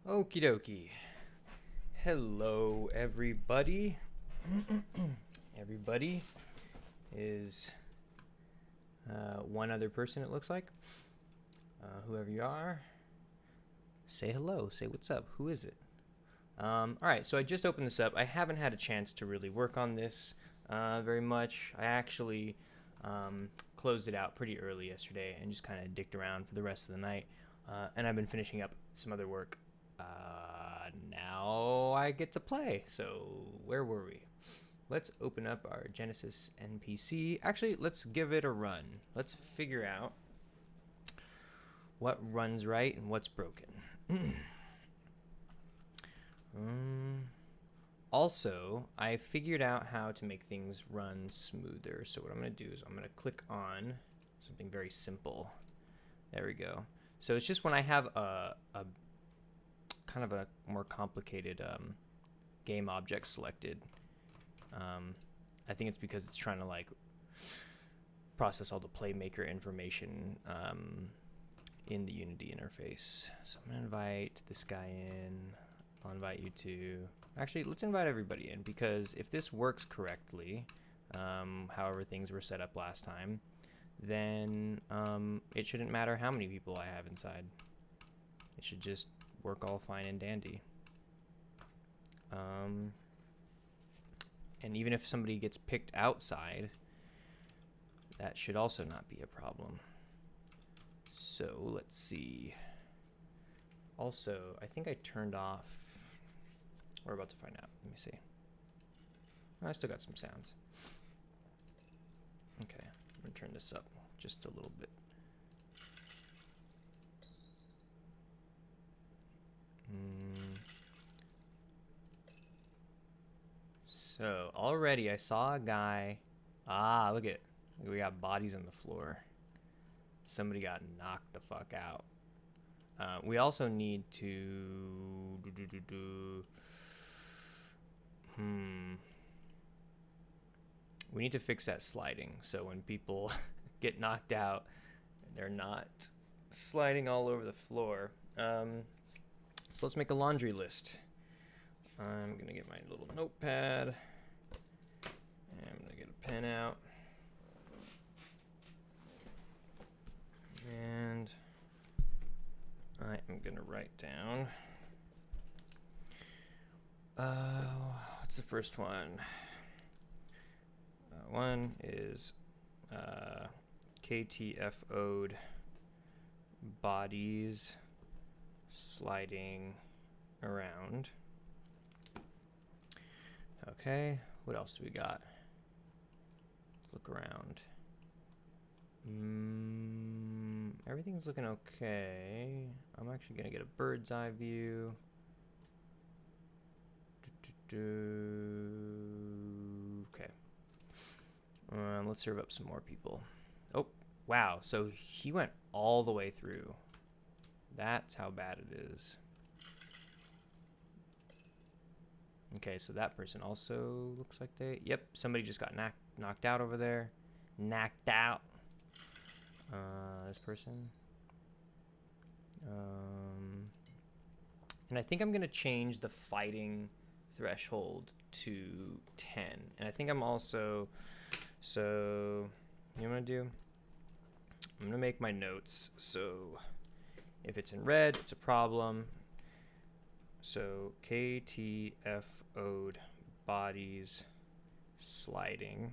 Okie dokie. Hello, everybody. Everybody is one other person, it looks like. Whoever you are, say hello, say what's up. Who is it? All right, so I just opened this up. I haven't had a chance to really work on this very much. I actually closed it out pretty early yesterday and just kind of dicked around for the rest of the night. And I've been finishing up some other work. Now I get to play. So where were we? Let's open up our Genesis NPC. Actually, let's give it a run. Let's figure out what runs right and what's broken. Also, I figured out how to make things run smoother. So what I'm going to do is I'm going to click on something very simple. There we go. So it's just when I have a kind of a more complicated game object selected. I think it's because it's trying to like process all the Playmaker information in the Unity interface. So I'm gonna invite this guy in. I'll invite you to. Actually, let's invite everybody in, because if this works correctly, however things were set up last time, then it shouldn't matter how many people I have inside. It should just work all fine and dandy. And even if somebody gets picked outside, that should also not be a problem. So let's see. Also, I think I turned off. We're about to find out. Let me see. I still got some sounds. Okay, I'm gonna turn this up just a little bit. So already I saw a guy. Ah, look at, we got bodies on the floor. Somebody got knocked the fuck out. We also need to we need to fix that sliding, so when people get knocked out, they're not sliding all over the floor. So let's make a laundry list. I'm gonna get my little notepad. And I'm gonna get a pen out. And I am gonna write down. What's the first one? One is KTFO'd bodies sliding around. Okay, what else do we got? Let's look around. Everything's looking okay. I'm actually gonna get a bird's eye view. Okay. Let's serve up some more people. Oh, wow. So he went all the way through. That's how bad it is. Okay, so that person also looks like they... Yep, somebody just got knocked out over there. Knocked out. This person. And I think I'm going to change the fighting threshold to 10. And I think I'm also... So, you know what I'm going to do? I'm going to make my notes. So, if it's in red, it's a problem. So, KTFO'd bodies sliding.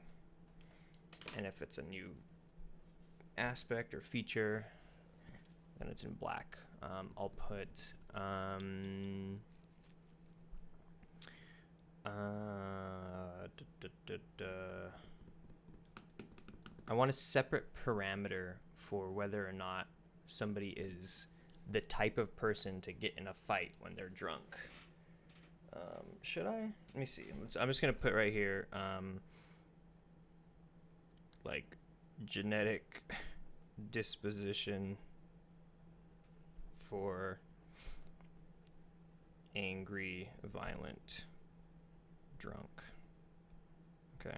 And if it's a new aspect or feature, then it's in black. I'll put I want a separate parameter for whether or not somebody is the type of person to get in a fight when they're drunk. Should I? Let me see. I'm just gonna put right here like genetic disposition for angry, violent, drunk. Okay.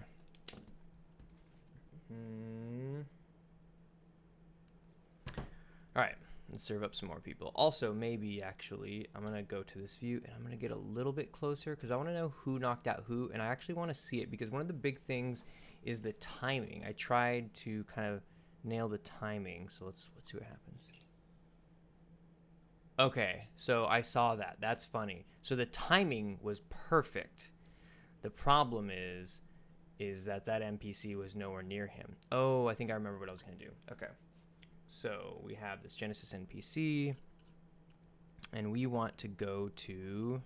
All right, and serve up some more people. Also, maybe actually, I'm gonna go to this view and I'm gonna get a little bit closer because I want to know who knocked out who, and I actually want to see it because one of the big things is the timing. I tried to kind of nail the timing, so let's see what happens. Okay, so I saw that. That's funny. So the timing was perfect. The problem is that NPC was nowhere near him. Oh, I think I remember what I was gonna do. Okay. So we have this Genesis NPC, and we want to go to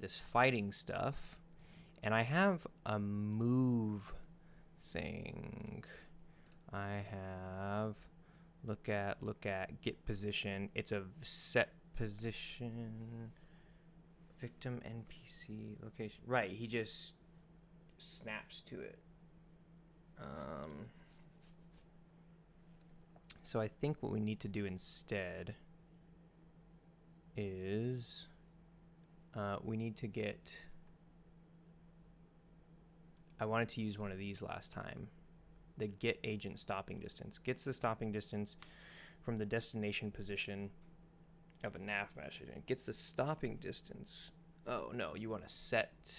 this fighting stuff, and I have a move thing. I have look at get position. It's a set position. Victim NPC location. Right, he just snaps to it. So I think what we need to do instead is we need to get... I wanted to use one of these last time. The get agent stopping distance. Gets the stopping distance from the destination position of a nav mesh agent. Gets the stopping distance. Oh, no, you want to set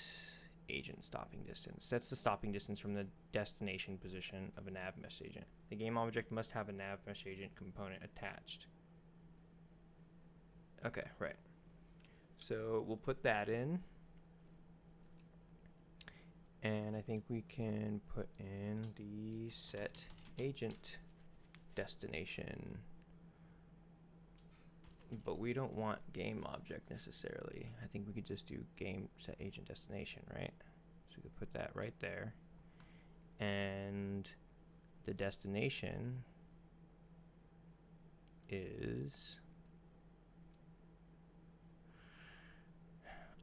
agent stopping distance. Sets the stopping distance from the destination position of a nav mesh agent. The game object must have a nav mesh agent component attached. Okay, right. So we'll put that in. And I think we can put in the set agent destination. But we don't want game object necessarily. I think we could just do game set agent destination, right? So we could put that right there. And the destination is...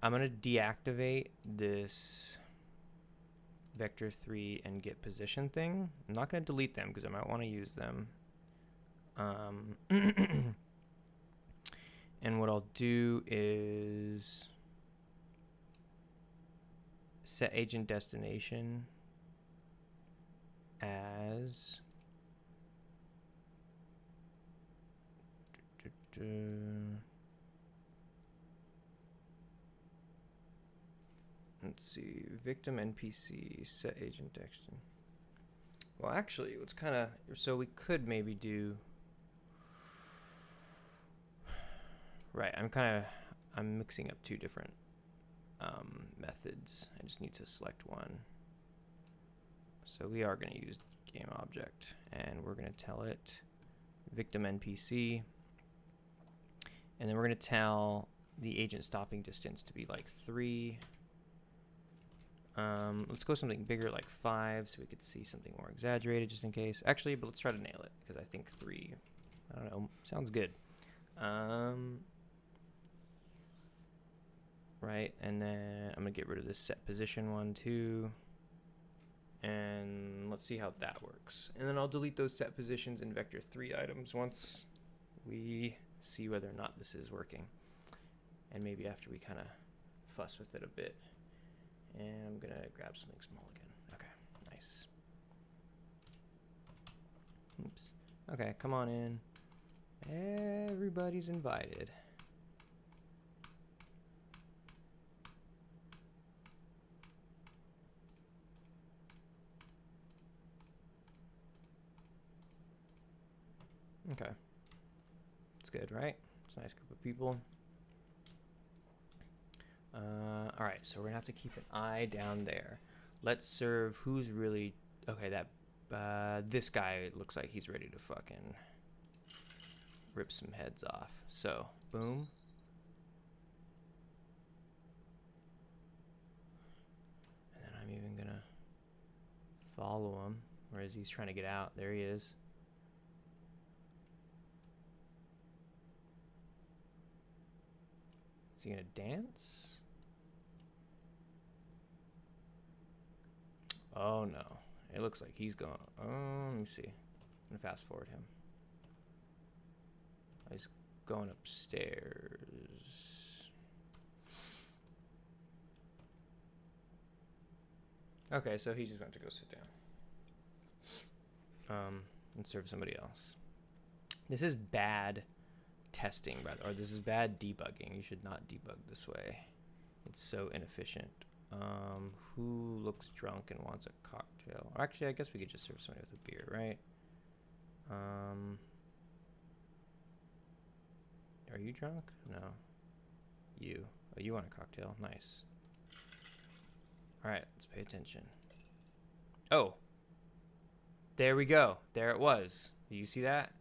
I'm going to deactivate this vector 3 and get position thing. I'm not going to delete them because I might want to use them. And what I'll do is set agent destination as let's see, victim NPC set agent destination. Well, actually, it's kind of, so we could maybe do, right, I'm mixing up two different methods. I just need to select one. So we are going to use game object, and we're going to tell it victim NPC, and then we're going to tell the agent stopping distance to be like 3. Let's go something bigger, like 5, so we could see something more exaggerated just in case. Actually, but let's try to nail it, because I think 3, I don't know, sounds good. Right, and then I'm going to get rid of this set position one too. And let's see how that works. And then I'll delete those set positions and vector 3 items once we see whether or not this is working. And maybe after we kind of fuss with it a bit. And I'm going to grab something small again. Okay, nice. Oops. Okay, come on in. Everybody's invited. Okay. It's good, right? It's a nice group of people. All right, so we're gonna have to keep an eye down there. Let's serve who's really... Okay, this guy looks like he's ready to fucking rip some heads off. So, boom. And then I'm even gonna follow him. Whereas he's trying to get out. There he is. Is he gonna dance? Oh no, it looks like he's going. Oh, let me see. I'm gonna fast forward him. He's going upstairs. Okay, so he just went to go sit down. And serve somebody else. This is bad testing, or this is bad debugging. You should not debug this way. It's so inefficient. Who looks drunk and wants a cocktail? Or actually, I guess we could just serve somebody with a beer, right? Are you drunk? No. You. Oh, you want a cocktail? Nice. All right, let's pay attention. Oh. There we go. There it was. Do you see that?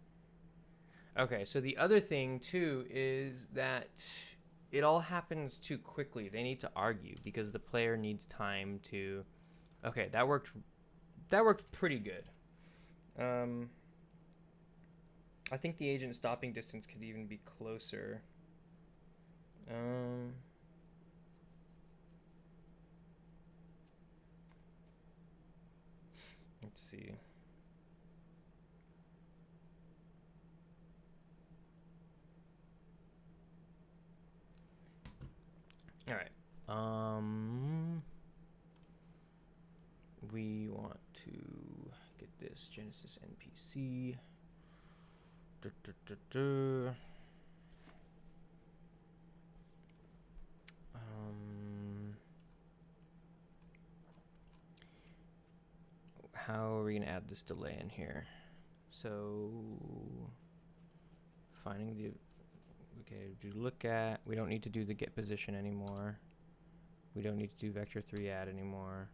Okay, so the other thing, too, is that it all happens too quickly. They need to argue because the player needs time to... Okay, that worked pretty good. I think the agent stopping distance could even be closer. Let's see. All right. We want to get this Genesis NPC. How are we gonna add this delay in here? So finding the we don't need to do the get position anymore. We don't need to do vector 3 add anymore.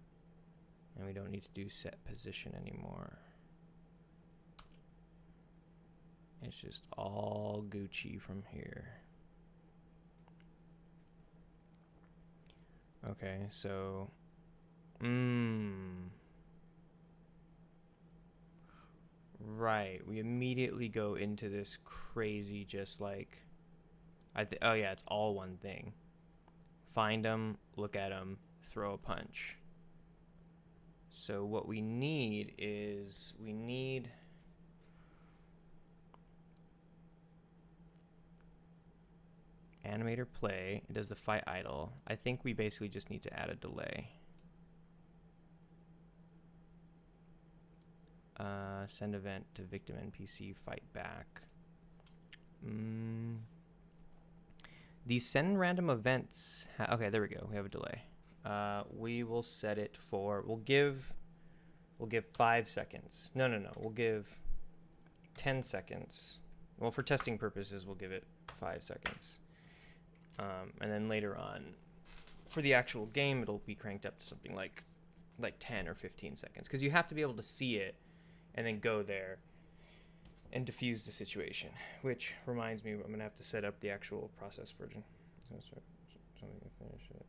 And we don't need to do set position anymore. It's just all Gucci from here. Okay, so right, we immediately go into this crazy just like oh yeah, it's all one thing. Find them, look at them, throw a punch. So what we need is animator play. It does the fight idle. I think we basically just need to add a delay. Send event to victim NPC, fight back. These send random events. Okay, there we go. We have a delay. We will set it for. We'll give 5 seconds. No. We'll give 10 seconds. Well, for testing purposes, we'll give it 5 seconds. And then later on, for the actual game, it'll be cranked up to something like 10 or 15 seconds, because you have to be able to see it and then go there and diffuse the situation. Which reminds me, I'm gonna have to set up the actual process version. So something to finish it.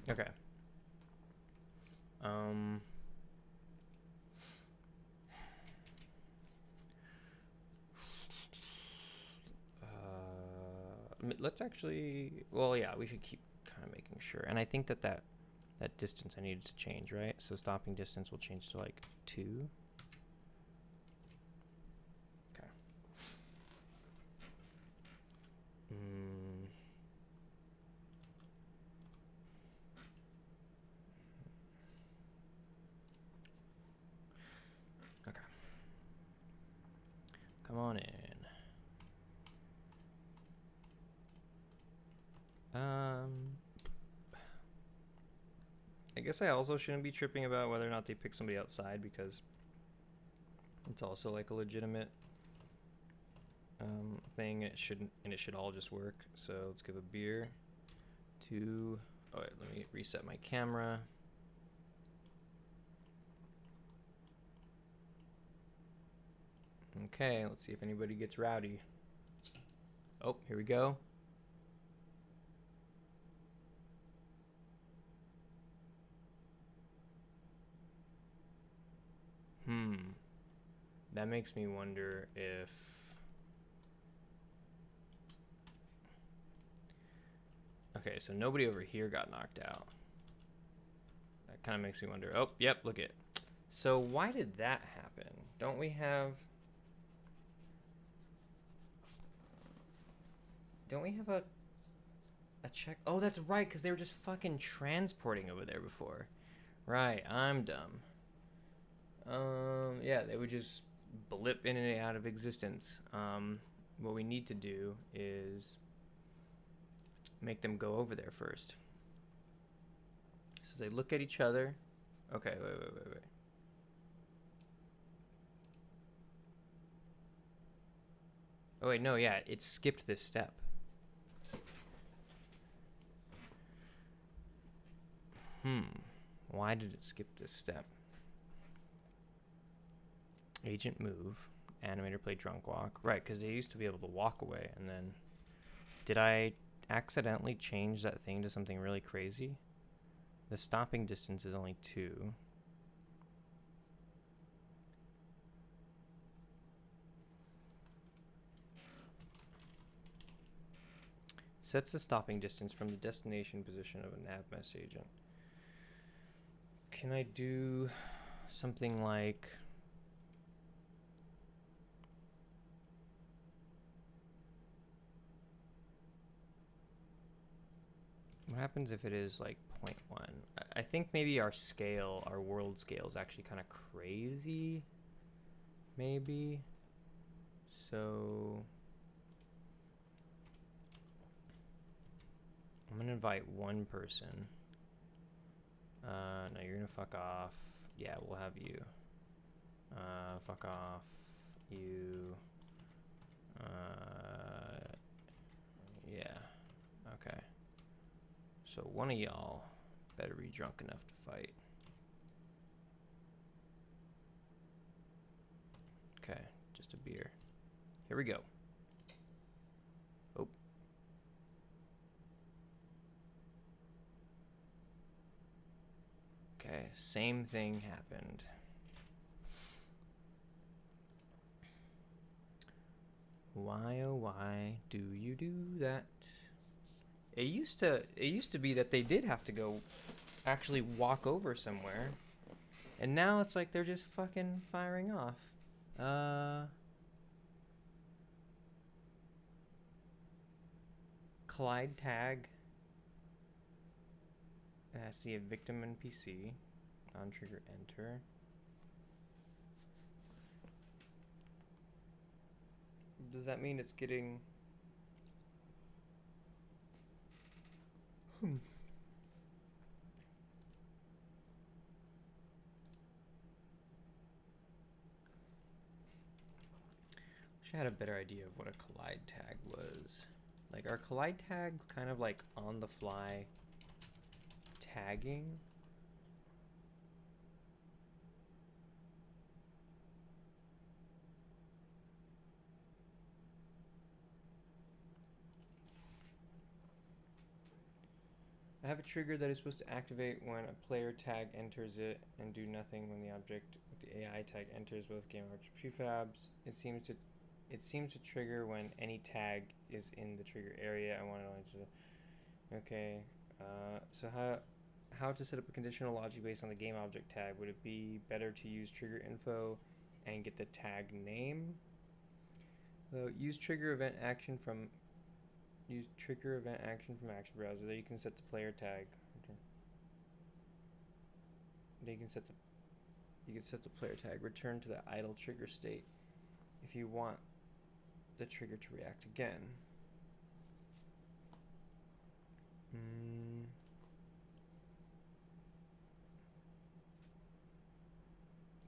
Okay. Let's actually. Well, yeah, we should keep kind of making sure. And I think that distance I needed to change, right? So stopping distance will change to like 2. Okay. Okay. Come on in. I guess I also shouldn't be tripping about whether or not they pick somebody outside, because it's also like a legitimate thing, and it should all just work. So let's give a beer to. Oh wait, let me reset my camera. Okay, let's see if anybody gets rowdy. Oh, here we go. that makes me wonder if... Okay, so nobody over here got knocked out. That kind of makes me wonder. Oh, yep, look it. So why did that happen? Don't we have... Don't we have a check? Oh, that's right, because they were just fucking transporting over there before. Right, I'm dumb. Yeah, they would just blip in and out of existence. What we need to do is make them go over there first. So they look at each other. Okay, wait. Oh wait, no, yeah, it skipped this step. Why did it skip this step? Agent move, animator play drunk walk. Right, because they used to be able to walk away, and then... Did I accidentally change that thing to something really crazy? The stopping distance is only 2. Sets the stopping distance from the destination position of a navmesh agent. Can I do something like... What happens if it is like 0.1? I think maybe our scale, our world scale, is actually kind of crazy. Maybe. So I'm gonna invite one person. No, you're gonna fuck off. Yeah, we'll have you. Fuck off. You. Yeah. Okay. So one of y'all better be drunk enough to fight. Okay, just a beer. Here we go. Oh. Okay, same thing happened. Why, oh why do you do that? It used to be that they did have to go actually walk over somewhere. And now it's like they're just fucking firing off. Collide tag. It has to be a victim NPC. Non-trigger enter. Does that mean it's getting... Wish I had a better idea of what a collide tag was. Like, are collide tags kind of like on the fly tagging? I have a trigger that is supposed to activate when a player tag enters it and do nothing when the object with the AI tag enters both game object prefabs. It seems to trigger when any tag is in the trigger area. I want to... Okay. So how to set up a conditional logic based on the game object tag? Would it be better to use trigger info and get the tag name? Use trigger event action from action browser. There you can set the player tag. There you can set the player tag. Return to the idle trigger state if you want the trigger to react again.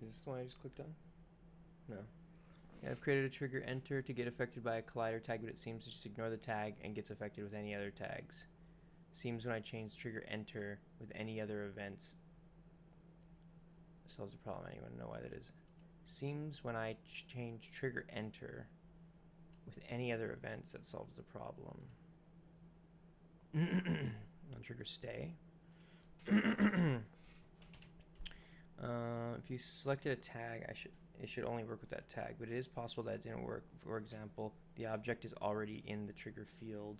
Is this the one I just clicked on? No. Yeah, I've created a trigger enter to get affected by a collider tag, but it seems to just ignore the tag and gets affected with any other tags. Seems when I change trigger enter with any other events solves the problem. Anyone know why that is? Seems when I change trigger enter with any other events that solves the problem. On trigger stay. If you selected a tag, it should only work with that tag, but it is possible that it didn't work. For example, the object is already in the trigger field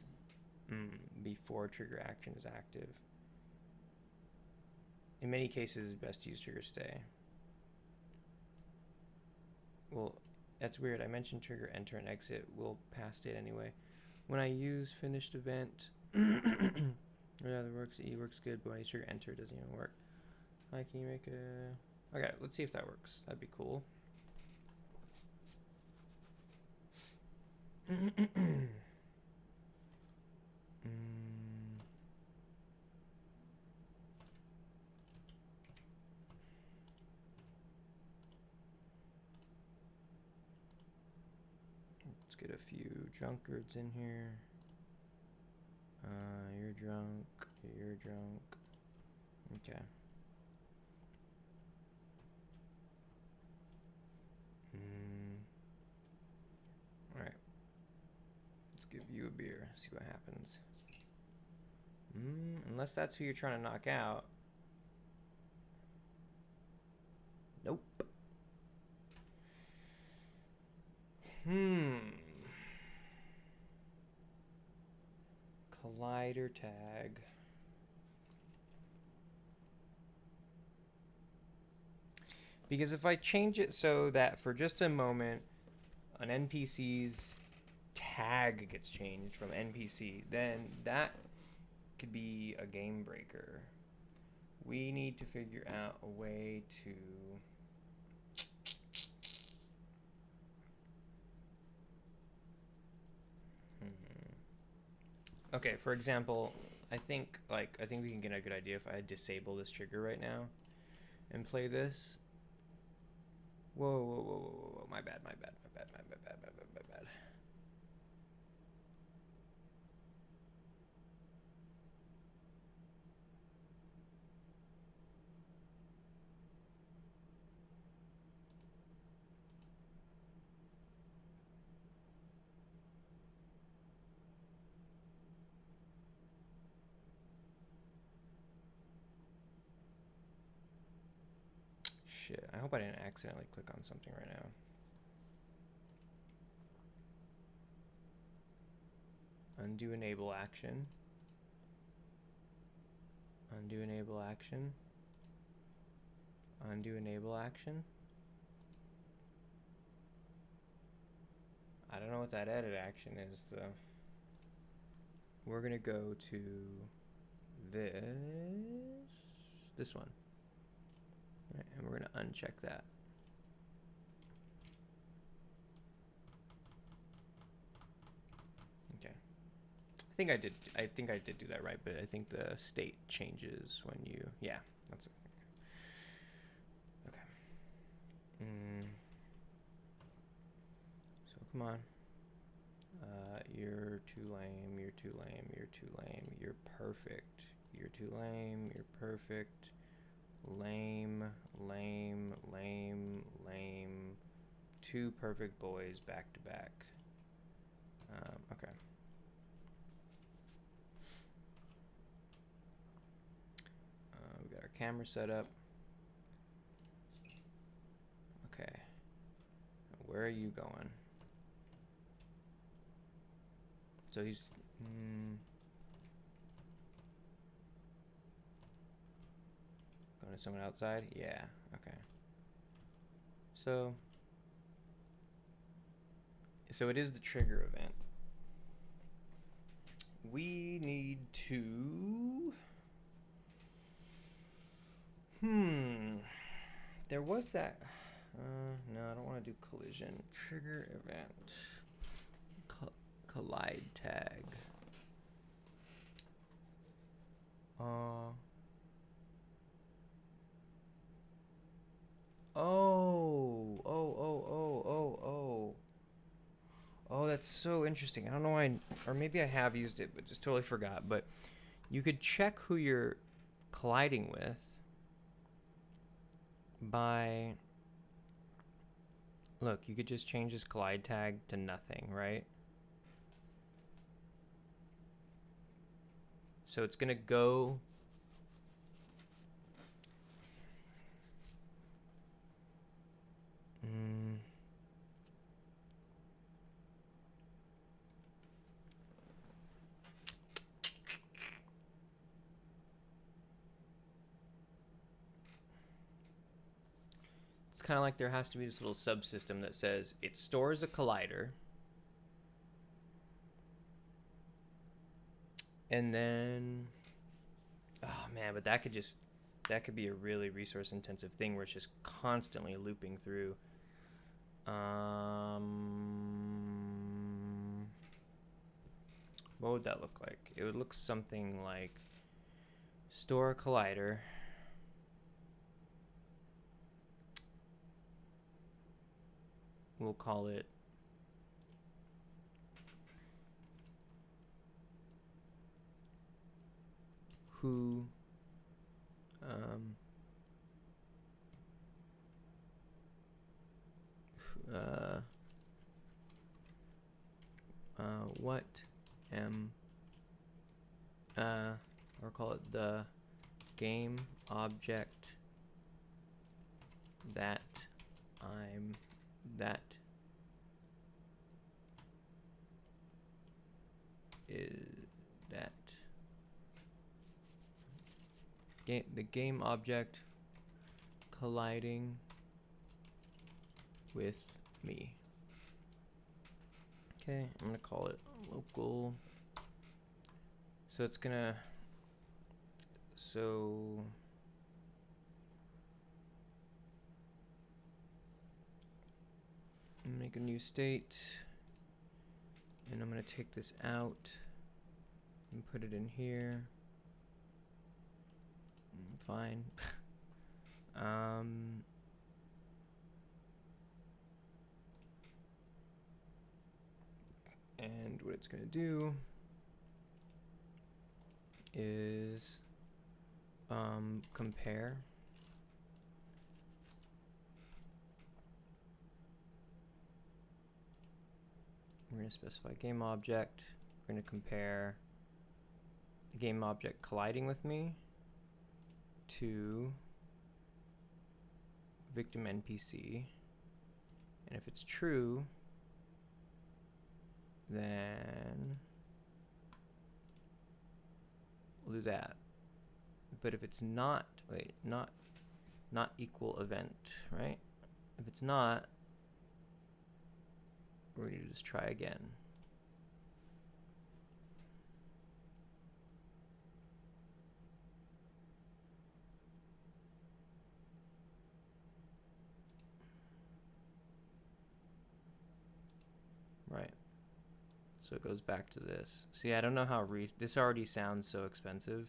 before trigger action is active. In many cases, it's best to use trigger stay. Well, that's weird. I mentioned trigger enter and exit. We'll pass it anyway. When I use finished event, yeah, that works. E works good, but when I use trigger enter, it doesn't even work. Hi, can you make a... Okay, let's see if that works. That'd be cool. Let's get a few drunkards in here. You're drunk. You're drunk. Okay. Alright. Let's give you a beer. See what happens. Unless that's who you're trying to knock out. Nope. Collider tag. Because if I change it so that for just a moment an NPC's tag gets changed from NPC, then that could be a game breaker. We need to figure out a way to... Okay, for example, I think we can get a good idea if I disable this trigger right now and play this. Whoa, my bad. Shit, I hope I didn't accidentally click on something right now. Undo enable action. Undo enable action. Undo enable action. I don't know what that edit action is though. We're gonna go to this one. Right, and we're gonna uncheck that. Okay. I think I did do that right, but I think the state changes when you, yeah, that's it. Okay. So come on. You're too lame, you're too lame, you're too lame, you're perfect. You're too lame, you're perfect. Lame, lame, lame, lame. Two perfect boys back to back. Okay. We got our camera set up. Okay. Where are you going? So he's... Going to someone outside? Yeah, okay. So it is the trigger event. We need to... There was that... no, I don't want to do collision. Trigger event. Collide tag. Oh, that's so interesting. I don't know why, or maybe I have used it, but just totally forgot. But you could check who you're colliding with by, look, you could just change this collide tag to nothing, right? So it's gonna go. kind of like there has to be this little subsystem that says it stores a collider. And then, oh man, but that could be a really resource intensive thing where it's just constantly looping through. What would that look like? It would look something like store a collider. We'll call it who what am or call it the game object that I'm that is that the game object colliding with me. Okay, I'm gonna call it local. So it's gonna, make a new state, and I'm gonna take this out and put it in here. Fine. And what it's gonna do is compare. We're gonna specify game object. We're gonna compare the game object colliding with me to victim NPC, and if it's true, then we'll do that. But if it's not, wait, not equal event, right? If it's not, we're going to just try again. Right. So it goes back to this. See, I don't know how this already sounds so expensive.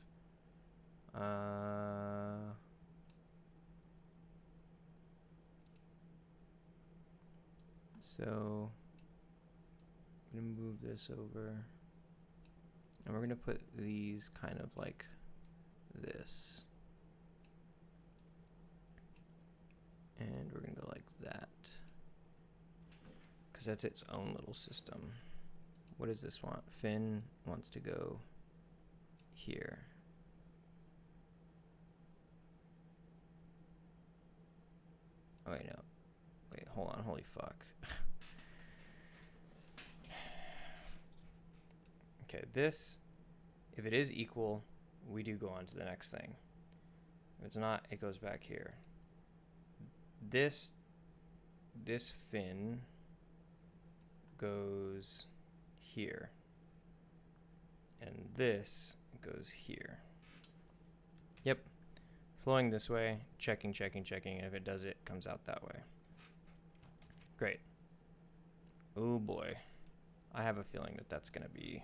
So I'm gonna move this over, and we're gonna put these kind of like this, and we're gonna go like that, because that's its own little system. What does this want? Finn wants to go here. Oh wait, no. Wait, hold on, holy fuck. Okay, this, if it is equal, we do go on to the next thing. If it's not, it goes back here. This fin goes here. And this goes here. Yep. Flowing this way, checking, and if it does it, comes out that way. Great. Oh boy. I have a feeling that that's gonna be,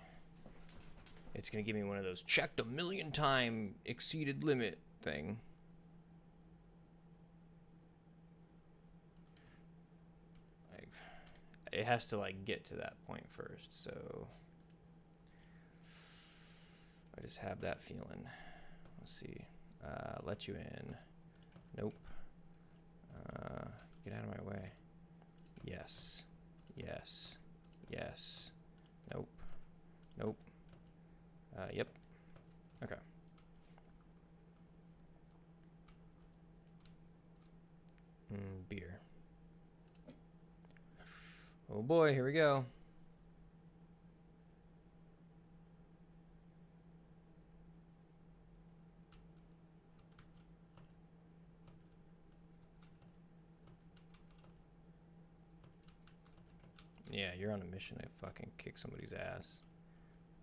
it's gonna give me one of those checked 1,000,000 time exceeded limit thing. Like, it has to like get to that point first, so I just have that feeling. Let's see. Let you in. Nope. Get out of my way. Yes. Yes. Yes. Nope. Nope. Yep. Okay. Beer. Oh boy, here we go. Yeah, you're on a mission to fucking kick somebody's ass.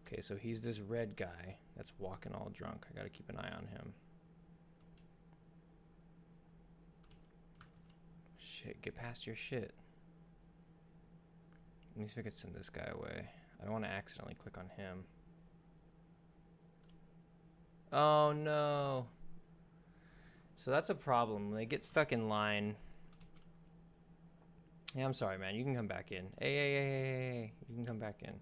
Okay, so he's this red guy that's walking all drunk. I gotta keep an eye on him. Shit, get past your shit. Let me see if I could send this guy away. I don't want to accidentally click on him. Oh no. So that's a problem. They get stuck in line. Yeah, I'm sorry, man. You can come back in. Hey. You can come back in.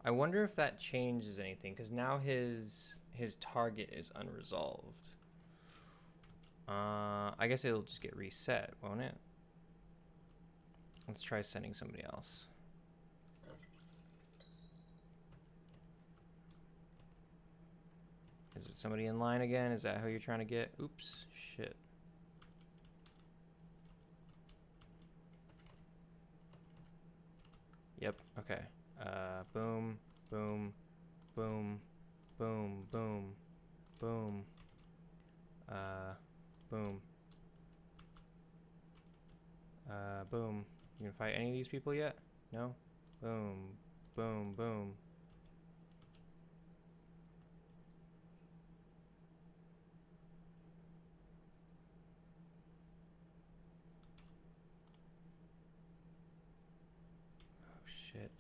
I wonder if that changes anything, because now his target is unresolved. I guess it'll just get reset, won't it? Let's try sending somebody else. Is it somebody in line again? Is that who you're trying to get? Oops, shit. Yep, okay. Boom, boom, boom, boom, boom, boom. Boom. Boom. You gonna fight any of these people yet? No? Boom, boom, boom. Oh, shit.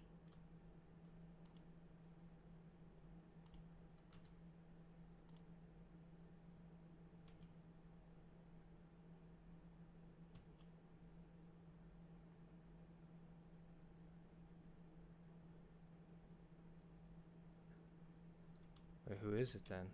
Wait, who is it then?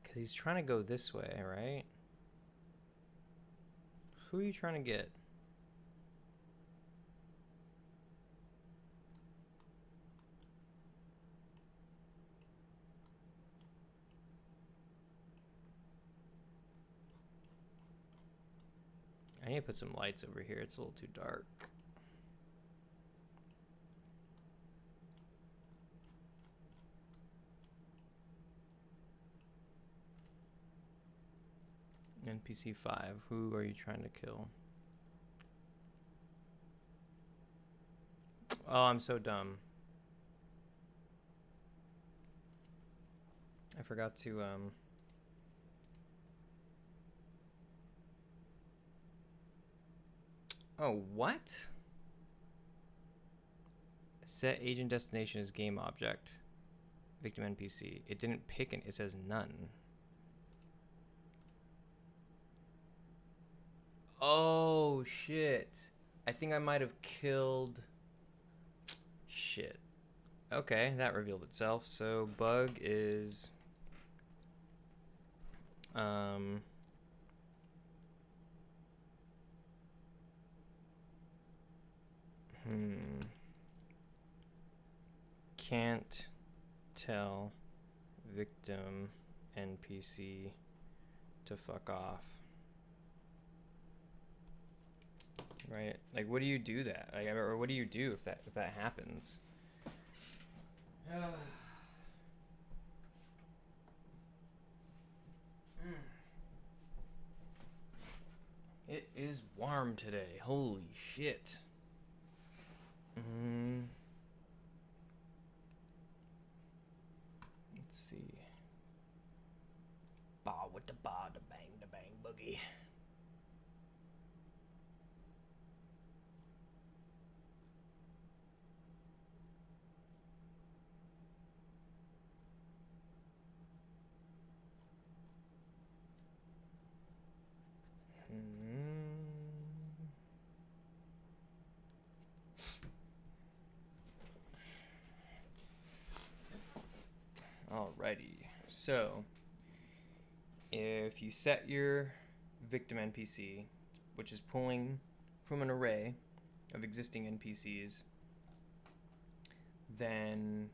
Because he's trying to go this way, right? Who are you trying to get? I need to put some lights over here. It's a little too dark. NPC 5. Who are you trying to kill? Oh, I'm so dumb. I forgot to, Oh, what? Set agent destination as game object. Victim NPC. It didn't pick it says none. Oh, shit. I think I might have killed... Shit. Okay, that revealed itself. So, bug is... Can't tell victim NPC to fuck off. Right? Like, what do you do that? Like, or what do you do if that happens? It is warm today. Holy shit. Let's see. Ba with the ba, the bang boogie. Alrighty, so if you set your victim NPC, which is pulling from an array of existing NPCs, then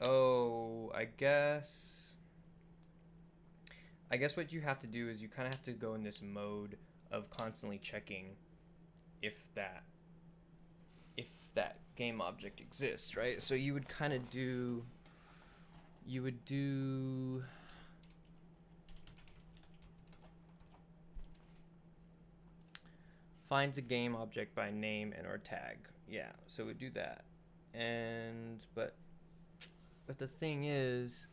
Oh, I guess what you have to do is you kind of have to go in this mode of constantly checking if that game object exists, right? So you would kind of do finds a game object by name and or tag. Yeah, so we do that. And but the thing is,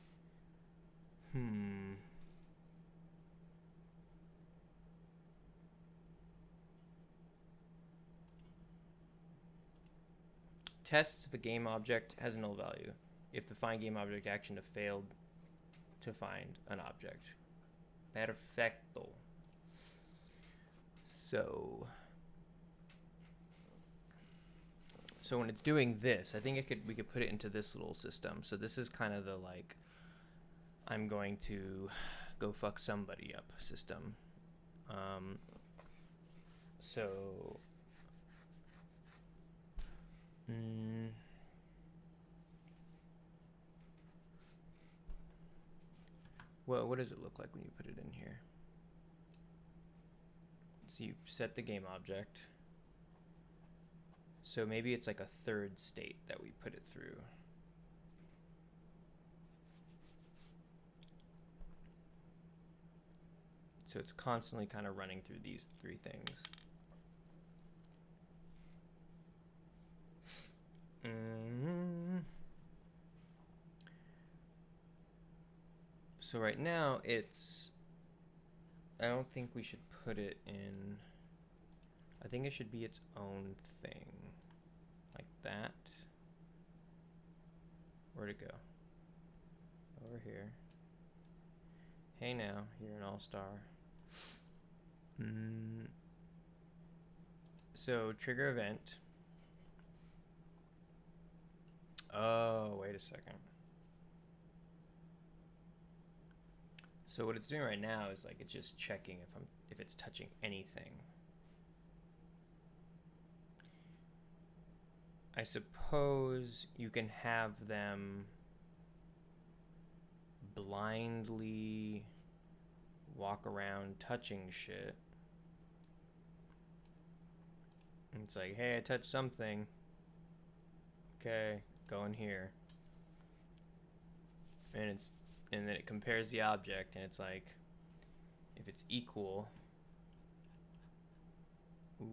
tests if a game object has a null value if the find game object action have failed to find an object. Perfecto. So when it's doing this, I think we could put it into this little system. So this is kind of the like, I'm going to go fuck somebody up system. Well, what does it look like when you put it in here? So you set the game object. So maybe it's like a third state that we put it through. So it's constantly kind of running through these three things. So right now I don't think we should put it in, I think it should be its own thing, like that. Where'd it go? Over here. Hey now, you're an all-star. So trigger event. Oh, wait a second. So what it's doing right now is like it's just checking if it's touching anything. I suppose you can have them blindly walk around touching shit. And it's like, hey, I touched something. Okay, go in here. And then it compares the object, and it's like, if it's equal, ooh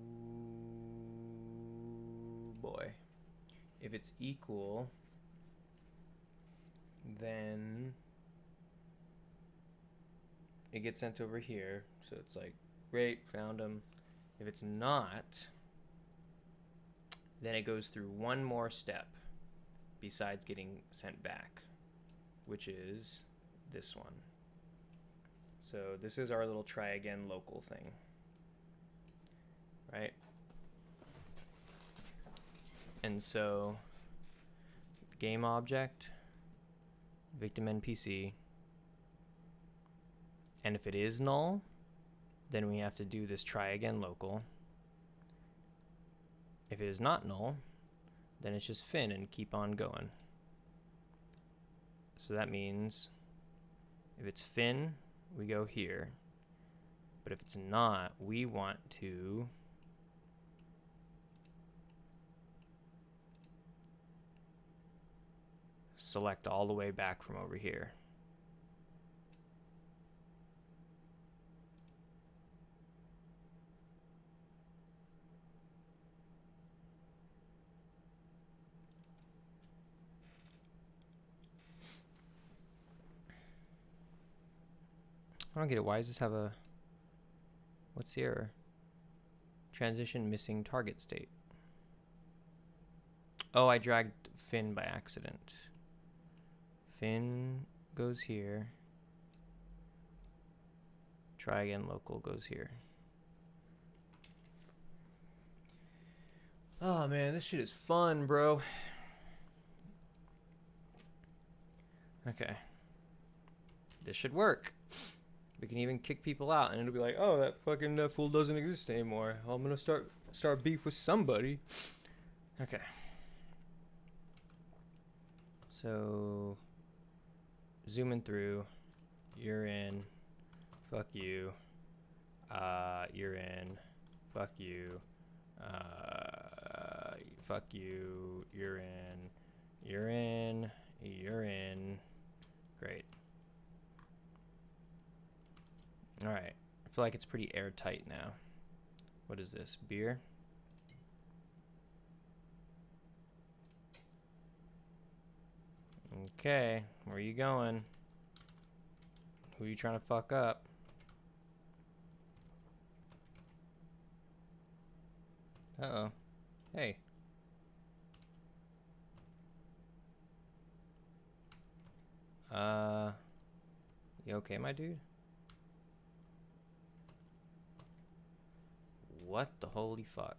boy, if it's equal, then it gets sent over here. So it's like, great, found them. If it's not, then it goes through one more step besides getting sent back, which is this one. So this is our little try again local thing, right? And so game object, victim NPC, and if it is null, then we have to do this try again local. If it is not null, then it's just fin and keep on going. So that means if it's fin, we go here. But if it's not, we want to select all the way back from over here. I don't get it. Why does this have a... What's the error? Transition missing target state. Oh, I dragged fin by accident. Fin goes here. Try again local goes here. Oh man, this shit is fun, bro. Okay. This should work. We can even kick people out, and it'll be like, oh, that fucking fool doesn't exist anymore. I'm gonna start beef with somebody. Okay. So zooming through, you're in, fuck you, you're in, fuck you, fuck you, you're in, you're in, you're in. Great. All right, I feel like it's pretty airtight now. What is this, beer? Okay, where are you going? Who are you trying to fuck up? Uh-oh. Hey. You okay, my dude? What the holy fuck?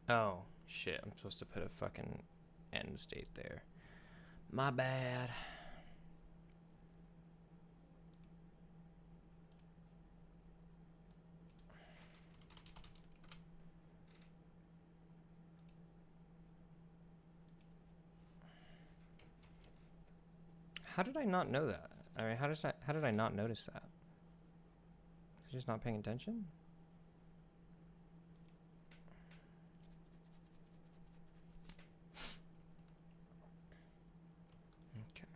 Oh, shit. I'm supposed to put a fucking end state there. My bad. How did I not know that? I mean, how did I not notice that? Was I just not paying attention? Okay.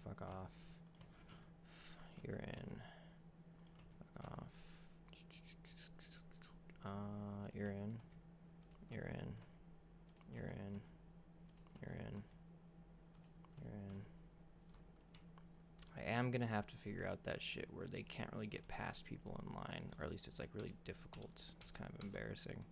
Fuck off. You're in. Fuck off. You're in. You're in. You're in. You're in. You're in. I am gonna have to figure out that shit where they can't really get past people in line, or at least it's like really difficult. It's kind of embarrassing.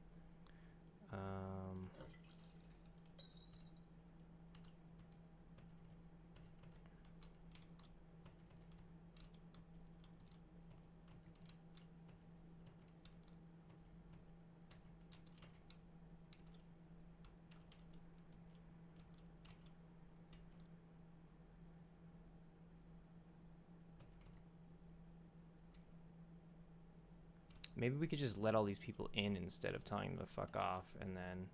Maybe we could just let all these people in instead of telling them to fuck off, and then...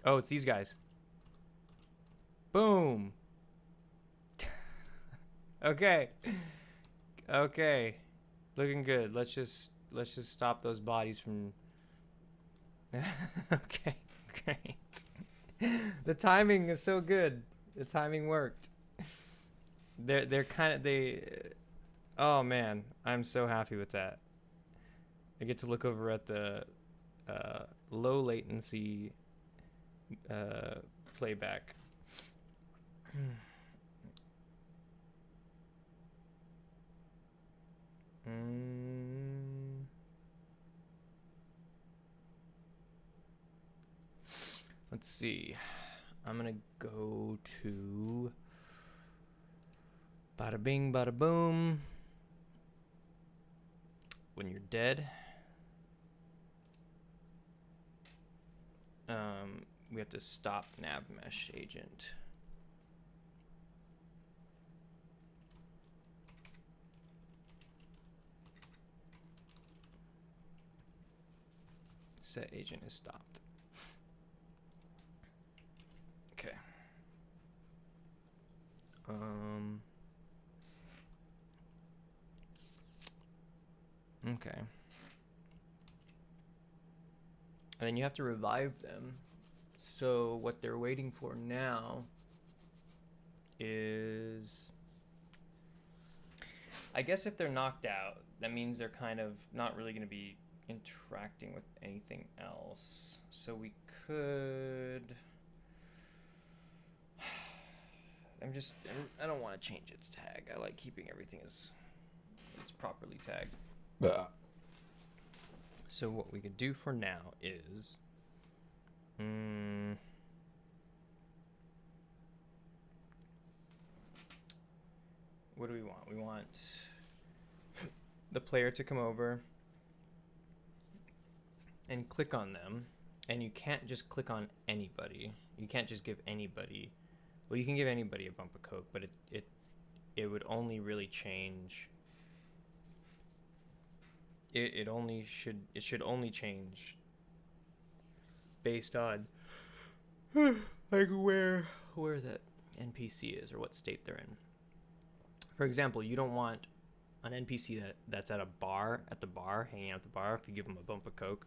Oh, it's these guys. Boom. Okay. Okay. Looking good. Let's just stop those bodies from... Okay, great. The timing is so good. The timing worked. They're kind of oh man, I'm so happy with that. I get to look over at the low latency playback. Let's see. I'm gonna go to bada bing, bada boom. When you're dead, we have to stop nav mesh agent. Set agent is stopped. Okay. Okay. And then you have to revive them. So what they're waiting for now is, I guess if they're knocked out, that means they're kind of not really going to be interacting with anything else. So we could... I don't want to change its tag. I like keeping everything as it's properly tagged. So what we could do for now is... what do we want? We want the player to come over and click on them. And you can't just click on anybody. You can't just give anybody... Well, you can give anybody a bump of Coke, but it would only really change... It should only change based on like where that NPC is or what state they're in. For example, you don't want an NPC that's at the bar, hanging out at the bar, if you give them a bump of Coke,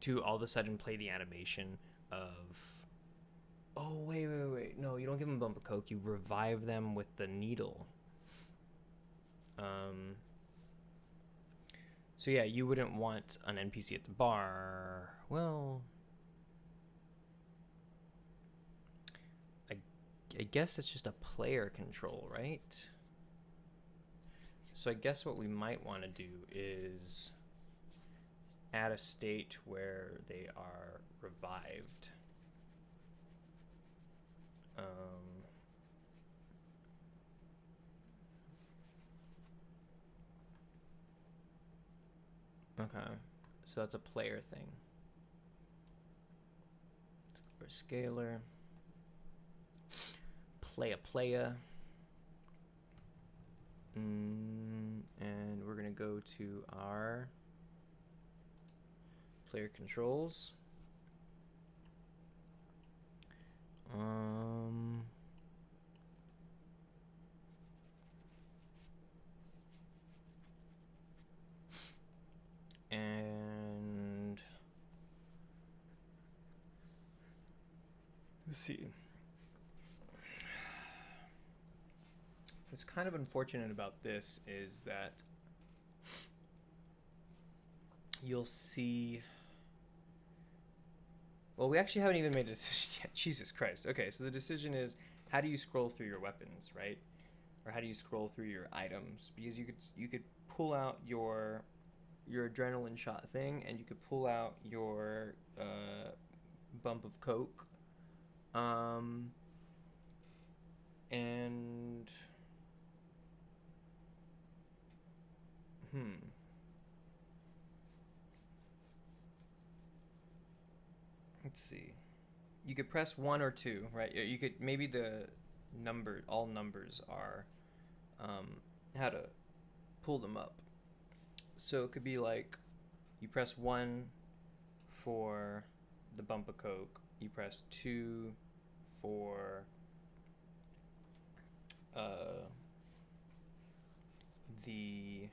to all of a sudden play the animation of, oh, wait. No, you don't give them a bump of Coke. You revive them with the needle. So yeah, you wouldn't want an NPC at the bar. Well, I guess it's just a player control, right? So I guess what we might want to do is add a state where they are revived. Okay, so that's a player thing. Let's go for scalar. Playa. And we're gonna go to our player controls. And let's see. What's kind of unfortunate about this is that you'll see... Well, we actually haven't even made a decision yet. Jesus Christ. Okay, so the decision is, how do you scroll through your weapons, right? Or how do you scroll through your items? Because you could pull out your adrenaline shot thing, and you could pull out your bump of Coke, and let's see. You could press 1 or 2, right? You could, maybe the number, all numbers are how to pull them up. So it could be like, you press 1 for the bump of Coke, you press 2 for the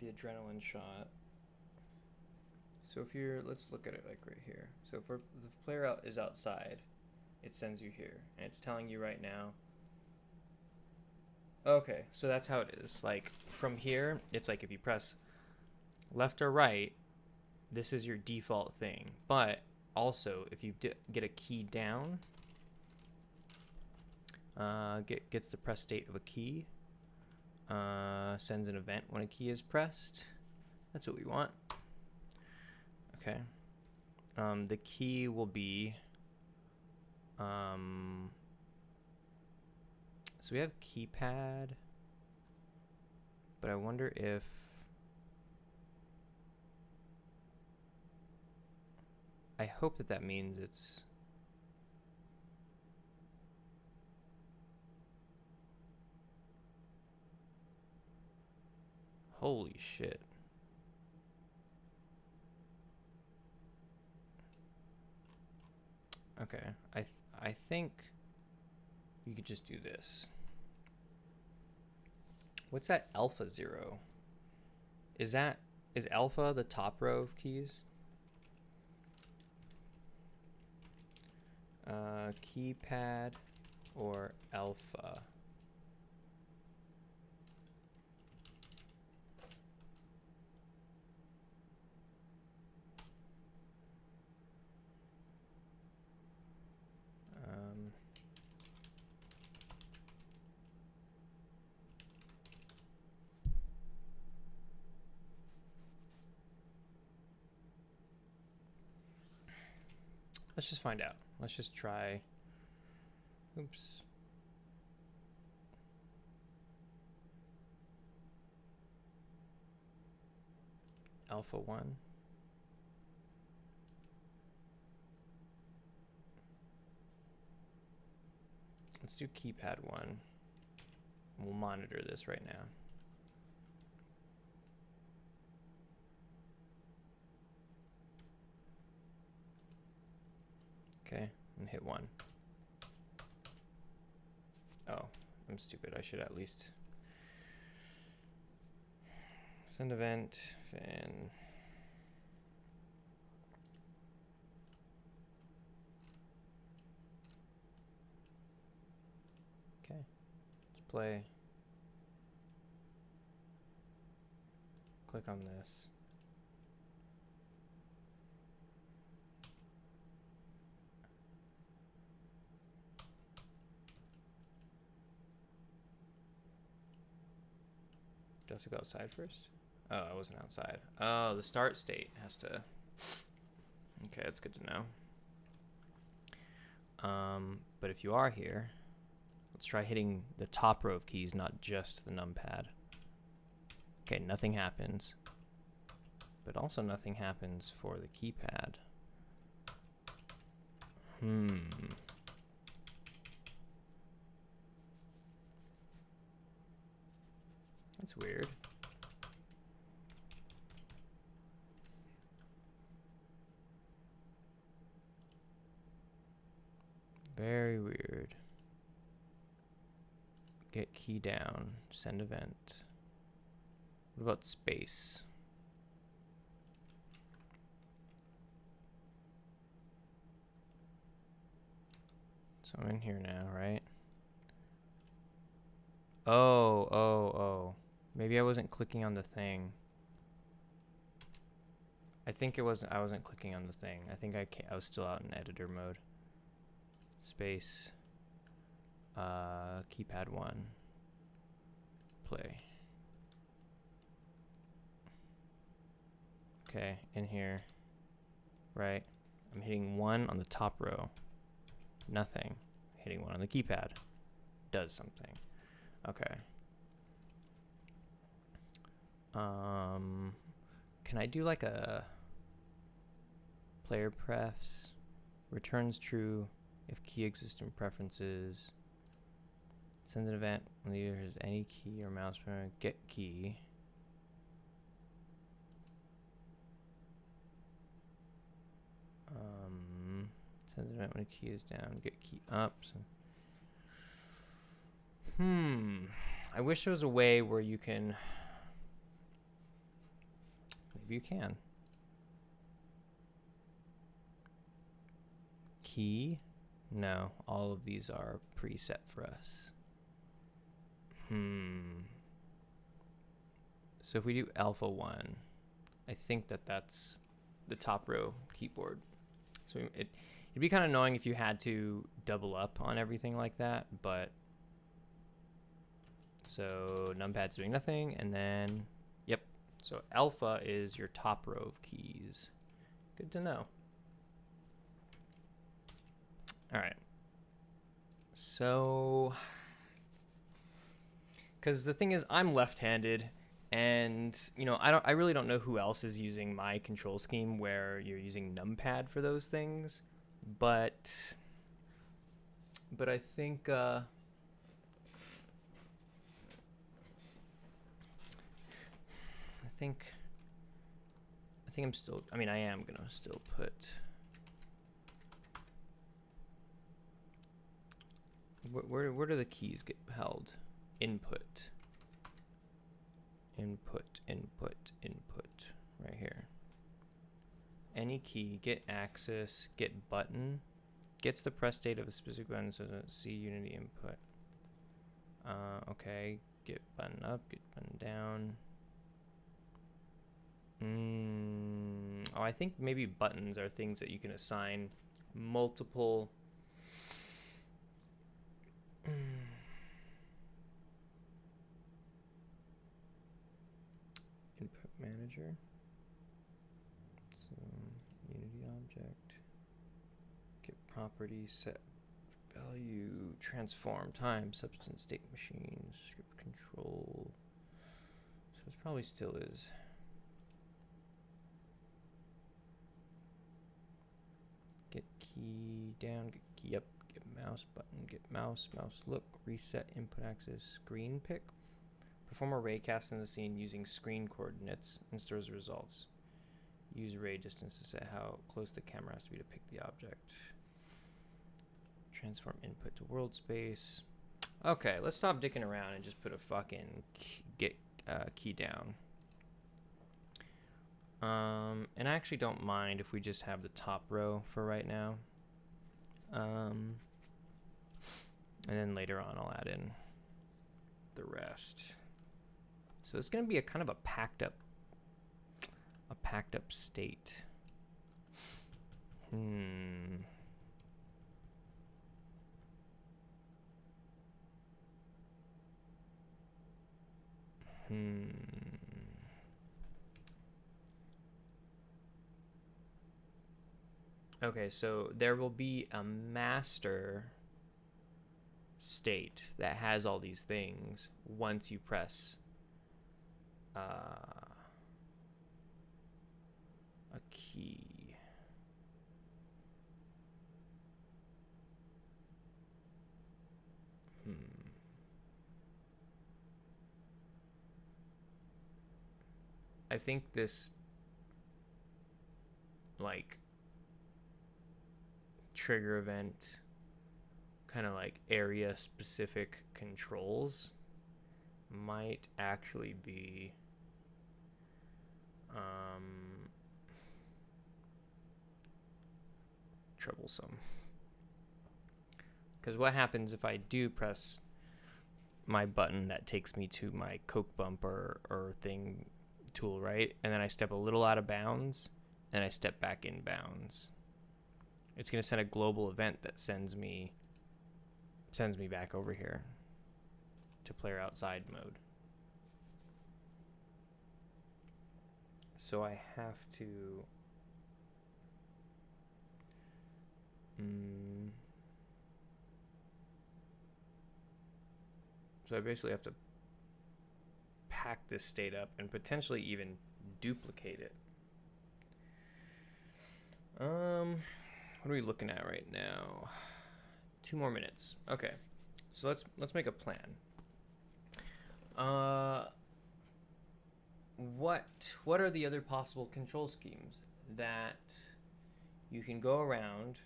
adrenaline shot. So if you're, let's look at it like right here. So if the player is outside, it sends you here, and it's telling you right now. Okay, so that's how it is. Like from here, it's like if you press left or right, this is your default thing. But also, if you get a key down, gets the press state of a key, sends an event when a key is pressed. That's what we want. Okay. The key will be, so we have Keypad, but I wonder if, I hope that means it's, holy shit. Okay, I think you could just do this. What's that alpha 0? Is alpha the top row of keys? Keypad or alpha? Let's just find out. Let's just try. Oops. Alpha 1. Let's do keypad 1. We'll monitor this right now. Okay, and hit 1. Oh, I'm stupid. I should at least send event fin. Okay, let's play. Click on this. Do I have to go outside first? Oh, I wasn't outside. Oh, the start state has to. Okay, that's good to know. But if you are here, let's try hitting the top row of keys, not just the numpad. Okay, nothing happens. But also nothing happens for the keypad. That's weird. Very weird. Get key down, send event. What about space? So I'm in here now, right? Oh. Maybe I wasn't clicking on the thing. I think I wasn't clicking on the thing. I think I was still out in editor mode. Space. Keypad 1. Play. Okay, in here. Right. I'm hitting 1 on the top row. Nothing. Hitting 1 on the keypad. Does something. Okay. Can I do like a player prefs? Returns true if key exists in preferences. Sends an event when the user has any key or mouse pointer. Get key. Sends an event when a key is down. Get key up. So. I wish there was a way where you can. Maybe you can. Key? No, all of these are preset for us. So if we do alpha 1, I think that's the top row keyboard. So it'd be kind of annoying if you had to double up on everything like that, but so numpad's doing nothing, and then, yep. So alpha is your top row of keys. Good to know. All right. So, because the thing is, I'm left-handed, and I really don't know who else is using my control scheme where you're using numpad for those things, but I think I am gonna still put Where do the keys get held? Input. Input, input, input. Right here. Any key, get access, get button. Gets the press state of a specific button, so see Unity input. Okay, get button up, get button down. Oh, I think maybe buttons are things that you can assign multiple. Input manager. So Unity object. Get property, set value, transform, time, substance, state, machine, script control. So it probably still is. Get key down, get key up, get mouse button, get mouse, mouse look, reset input axis, screen pick. Perform a ray cast in the scene using screen coordinates and stores the results. Use ray distance to set how close the camera has to be to pick the object. Transform input to world space. Okay, let's stop dicking around and just put a fucking key down. And I actually don't mind if we just have the top row for right now. And then later on I'll add in the rest. So it's going to be a kind of a packed up state. Okay, so there will be a master state that has all these things once you press a key. I think this like trigger event kind of like area specific controls might actually be troublesome, because what happens if I do press my button that takes me to my Coke bump or thing tool, right, and then I step a little out of bounds and I step back in bounds, it's going to send a global event that sends me back over here to player outside mode. So I have to so I basically have to pack this state up and potentially even duplicate it. What are we looking at right now? 2 more minutes. Okay, so let's make a plan. What are the other possible control schemes that you can go around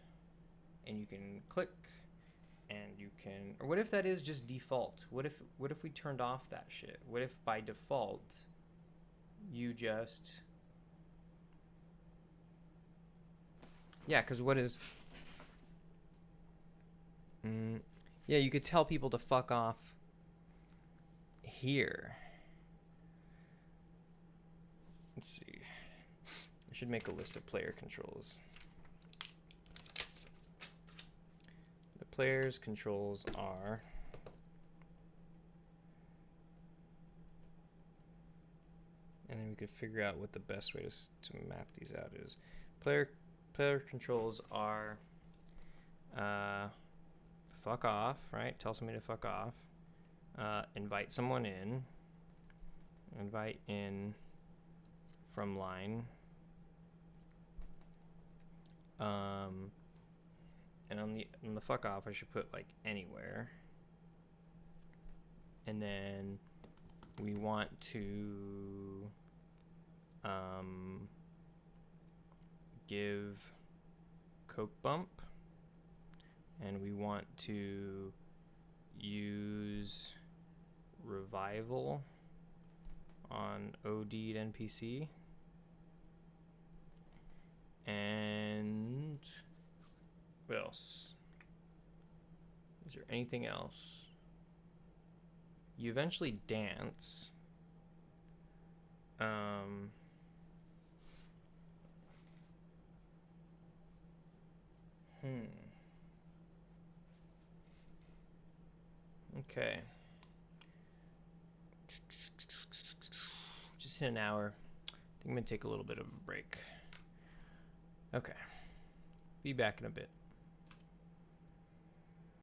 and you can click and you can, or what if that is just default? What if we turned off that shit? What if by default you just, yeah, because what is, yeah, you could tell people to fuck off here. Let's see. I should make a list of player controls. The player's controls are and then we could figure out what the best way to map these out is. Player controls are fuck off, right? Tell somebody to fuck off. Invite someone in. Invite in from line. And on the fuck off, I should put like anywhere. And then we want to give Coke bump, and we want to use revival on OD'd NPC. And what else? Is there anything else? You eventually dance. Okay. Just hit an hour. I think I'm gonna take a little bit of a break. Okay. Be back in a bit.